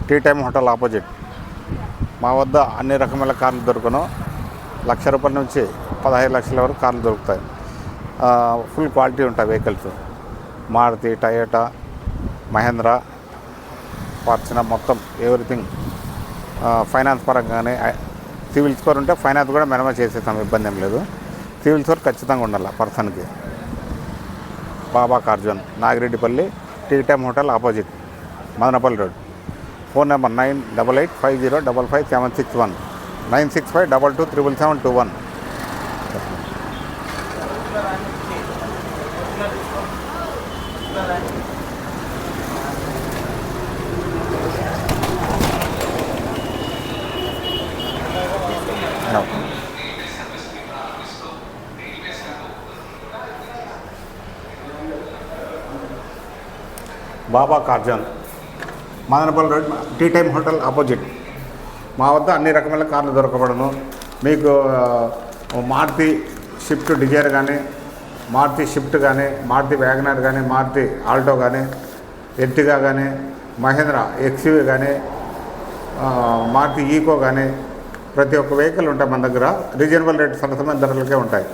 Tea time hotel opposite. మా వద్ద అన్ని రకముల కార్లు దొరుకును. ₹1,00,000 నుంచి 15 లక్షల వరకు కార్లు దొరుకుతాయి. ఫుల్ క్వాలిటీ ఉంటాయి vehicles. Maruti, Toyota, Mahindra, Fortuner మొత్తం ఎవ్రీథింగ్. ఫైనాన్స్ పరంగానే సివిల్ స్కోర్ ఉంటే ఫైనాన్స్ కూడా మినిమం చేసేస్తాం, ఇబ్బంది ఏం లేదు. సివిల్ స్కోర్ ఖచ్చితంగా ఉండాలి పర్సన్కి. Baba car zone, Nagireddipalli, tea time hotel opposite, Madanapalli road. Phone number 9885055761, 9652277721. Baba car zone, Madanapalli road, tea time hotel opposite. మా వద్ద అన్ని రకముల కార్లు దొరకబడను. మీకు మారుతి షిఫ్ట్ డిజైర్ కానీ, మారుతి షిఫ్ట్ కానీ, మారుతి వ్యాగనర్ కానీ, మారుతి ఆల్టో కానీ, ఎర్టిగా కానీ, మహేంద్ర ఎక్స్యూవీ కానీ, మారుతి ఈకో కానీ, ప్రతి ఒక్క వెహికల్ ఉంటాయి మన దగ్గర. రీజనబుల్ రేట్, సరసమైన ధరలకే ఉంటాయి.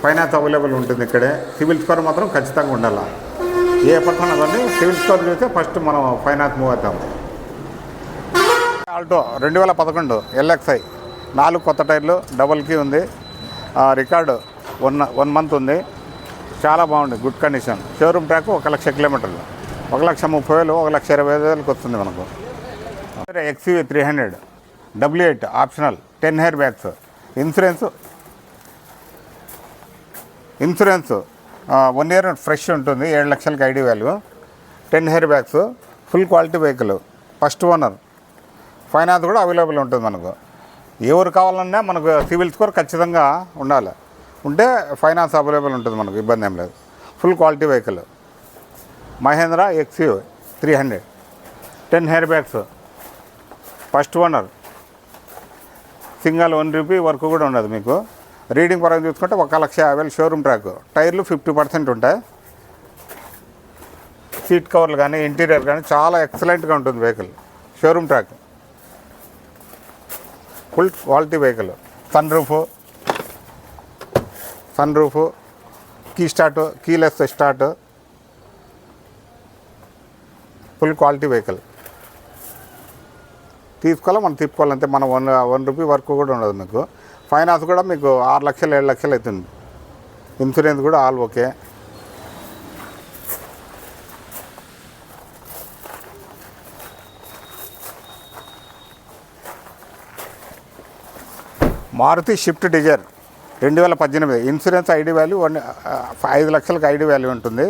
ఫైనాన్స్ అవైలబుల్ ఉంటుంది ఇక్కడే. సివిల్ స్కోర్ మాత్రం ఖచ్చితంగా ఉండాలి. ఏ పర్సన్ అవ్వండి, సివిల్ స్కోర్ చూస్తే ఫస్ట్ మనం ఫైనాన్స్ మూవ్ అవుతాం. ఆల్టో 2011 LXI, 4 కొత్త టైర్లు, డబుల్ కీ ఉంది. రికార్డు 1 మంత్ ఉంది. చాలా బాగుంది, గుడ్ కండిషన్. షోరూమ్ ట్రాక్ 1,00,000 కిలోమీటర్లు, 1,30,000, 1,25,000 వస్తుంది మనకు. XUV 300 W8 optional, 10 air bags. Insurance 1 year fresh ఉంటుంది. 7 లక్షలకి ID value, 10 air bags, full quality vehicle, first owner. Finance కూడా అవైలబుల్ ఉంటుంది మనకు. ఎవరు కావాలన్నా మనకు సివిల్ స్కోర్ ఖచ్చితంగా ఉండాలి. ఉంటే ఫైనాన్స్ అవైలబుల్ ఉంటుంది మనకు, ఇబ్బంది ఏం లేదు. Full quality vehicle. Mahindra XUV 300, 10 air bags, first owner. Single ₹1 వరకు కూడా ఉండదు మీకు. రీడింగ్ పరంగా చూసుకుంటే 1,50,000 షోరూమ్ ట్రాక్. టైర్లు 50% ఉంటాయి. సీట్ కవర్లు కానీ, ఇంటీరియర్ కానీ చాలా ఎక్సలెంట్గా ఉంటుంది vehicle. Showroom track, full quality vehicle. Sun roof, keyless start, full quality vehicle. మనం తిప్పుకోవాలంటే మనం ₹1 వరకు కూడా ఉండదు మీకు. ఫైనాన్స్ కూడా మీకు 6 లక్షలు 7 లక్షలు అవుతుంది. ఇన్సూరెన్స్ కూడా all okay. Maruti Swift Dzire 2018, insurance ID value 5 లక్షలకు ఐడి వాల్యూ ఉంటుంది.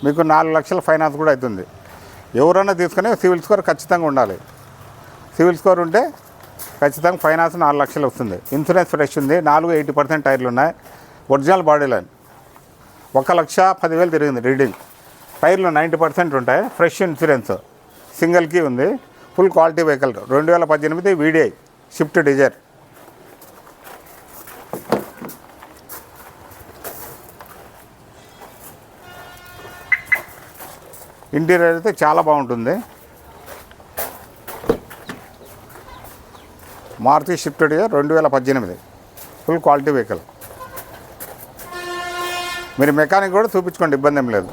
మీకు 4 లక్షల ఫైనాన్స్ కూడా అవుతుంది. ఎవరైనా తీసుకుని సివిల్ స్కోర్ ఖచ్చితంగా ఉండాలి. సివిల్ స్కోర్ ఉంటే ఖచ్చితంగా ఫైనాన్స్ 4 లక్షలు వస్తుంది. ఇన్సూరెన్స్ ఫ్రెష్ ఉంది. 80% టైర్లు ఉన్నాయి. Original body line. 1,10,000 తిరిగింది రీడింగ్. టైర్లు 90% ఉంటాయి. ఫ్రెష్ ఇన్సూరెన్స్, సింగిల్ కీ ఉంది. Full quality vehicle. 2018 VDI Swift Dzire. Interior అయితే చాలా బాగుంటుంది. Maruti Swift Dzire 2018 full quality vehicle. మీరు మెకానిక్ కూడా చూపించుకోండి, ఇబ్బంది ఏం లేదు.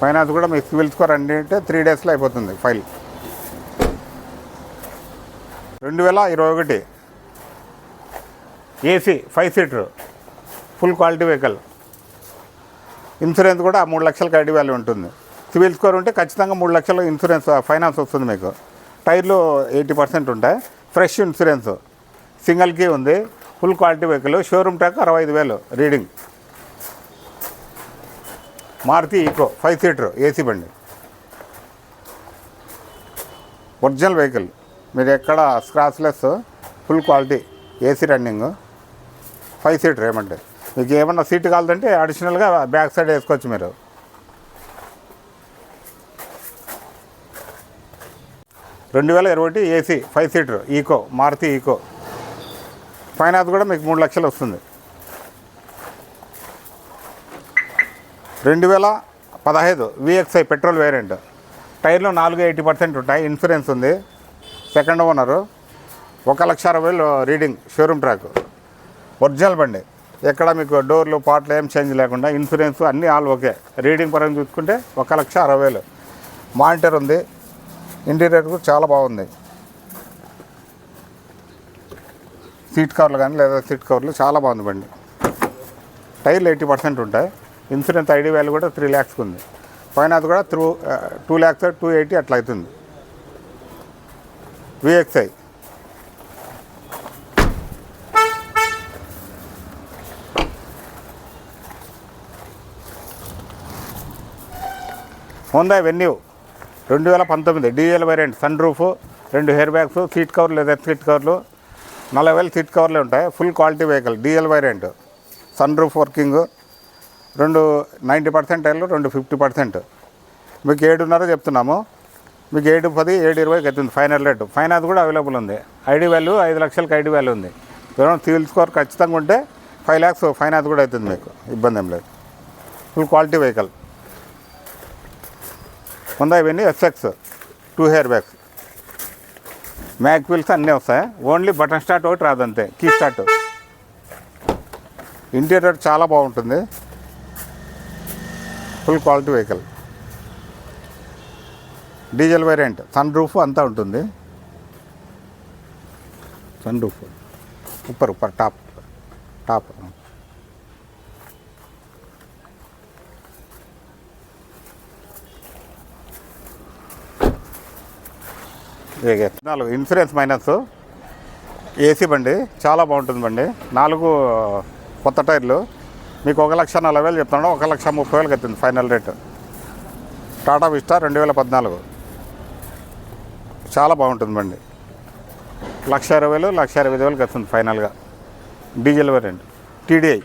ఫైనాన్స్ కూడా మీకు సివిల్ స్కోర్ అంటే 3 డేస్లో అయిపోతుంది file. 2021 AC 5 seater full quality vehicle. Insurance కూడా 3 లక్షలకు ఐడి వాల్యూ ఉంటుంది. సివిల్ స్కోర్ ఉంటే ఖచ్చితంగా 3 లక్షల ఇన్సూరెన్స్ ఫైనాన్స్ వస్తుంది మీకు. టైర్లు 80% ఉంటాయి. ఫ్రెష్ ఇన్సూరెన్స్, సింగిల్ కీ ఉంది. Full quality vehicle. Showroom track 65,000 reading. Maruti Eeco 5 seater AC బండి. Original vehicle. మీరు ఎక్కడ scratchless, full quality AC running, 5 seater. ఏమంటే మీకు ఏమన్నా సీట్ కావాలంటే అడిషనల్గా బ్యాక్ సైడ్ వేసుకోవచ్చు మీరు. 2021 AC 5 seater Eeco, Maruti Eeco. Finance కూడా మీకు 3 లక్షలు వస్తుంది. 15 VXI పెట్రోల్ వేరియంట్. టైర్లు 480% ఉంటాయి. ఇన్సూరెన్స్ ఉంది. Second owner. 1,60,000 reading. Showroom track. Original బండి. ఎక్కడ మీకు డోర్లు పార్ట్లు ఏం చేంజ్ లేకుండా ఇన్సూరెన్స్ అన్నీ ఆల్ ఓకే. రీడింగ్ పరంగా చూసుకుంటే 1,60,000. మానిటర్ ఉంది. ఇంటీరియర్ కూడా చాలా బాగుంది. సీట్ కవర్లు కానీ లేదా సీట్ కవర్లు చాలా బాగుంది బండి. టైర్లు 80% ఉంటాయి. ఇన్సూరెన్స్ ఐడి వాల్యూ కూడా 3 lakhs ఉంది. ఫైనాన్స్ కూడా 2 lakhs 280 అట్లా అవుతుంది. VXI. Honda Venue 2019 diesel variant. Sun roof, 2 air bags, seat కవర్లు లేదా సీట్ కవర్లు 40,000 సీట్ కవర్లే ఉంటాయి. Full quality vehicle. Diesel variant. Sun roof working. 2 90% టైర్లు, 2 50%. మీకు 7.5 చెప్తున్నాము. మీకు 7.10, 7.20 అవుతుంది ఫైనల్ రేటు. ఫైనాన్స్ కూడా అవైలబుల్ ఉంది. ఐడి వాల్యూ 5 లక్షలకి ఐడి వాల్యూ ఉంది. సివిల్ స్కోర్ ఖచ్చితంగా ఉంటే 5 lakhs ఫైనాన్స్ కూడా అవుతుంది. మీకు ఇబ్బంది ఏం లేదు. Full quality vehicle. Honda venue SX 2 air bags. Mag wheels అన్నీ వస్తాయి. ఓన్లీ బటన్ స్టార్ట్ ఒకటి రాదంతే. Key start. ఇంటీరియర్ చాలా బాగుంటుంది. Full quality vehicle. Diesel variant. Sun roof అంతా ఉంటుంది. Sunroof upper top. Insurance minus. AC బండి చాలా బాగుంటుంది బండి. 4 కొత్త టైర్లు. మీకు 1,40,000 చెప్తున్నాడు. 1,30,000 అవుతుంది ఫైనల్ రేటు. టాటా విస్టా 2014. చాలా బాగుంటుంది బండి. 1,20,000 1,25,000 వస్తుంది ఫైనల్గా. Diesel variant. TDI.